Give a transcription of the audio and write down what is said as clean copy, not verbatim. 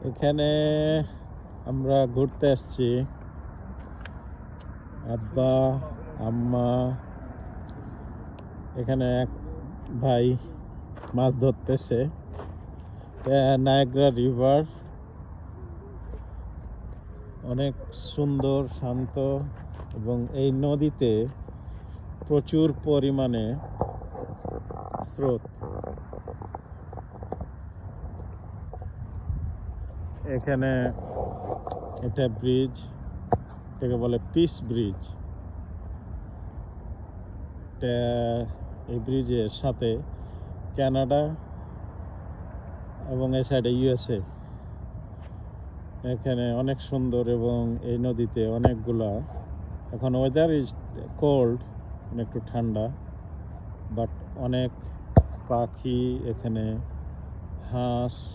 এখানে আমরা ঘুরতে আসছি। আব্বা, আম্মা, এখানে এক ভাই মাছ ধরতেছে। নায়াগ্রা রিভার অনেক সুন্দর, শান্ত, এবং এই নদীতে প্রচুর পরিমাণে স্রোত। এখানে এটা ব্রিজ, এটাকে বলে পিস ব্রিজ। এই ব্রিজের সাথে কানাডা এবং এই সাইডে ইউএসএ। এখানে অনেক সুন্দর, এবং এই নদীতে অনেকগুলা, এখন ওয়েদার ইজ কোল্ড, একটু ঠান্ডা, বাট অনেক পাখি, এখানে হাঁস,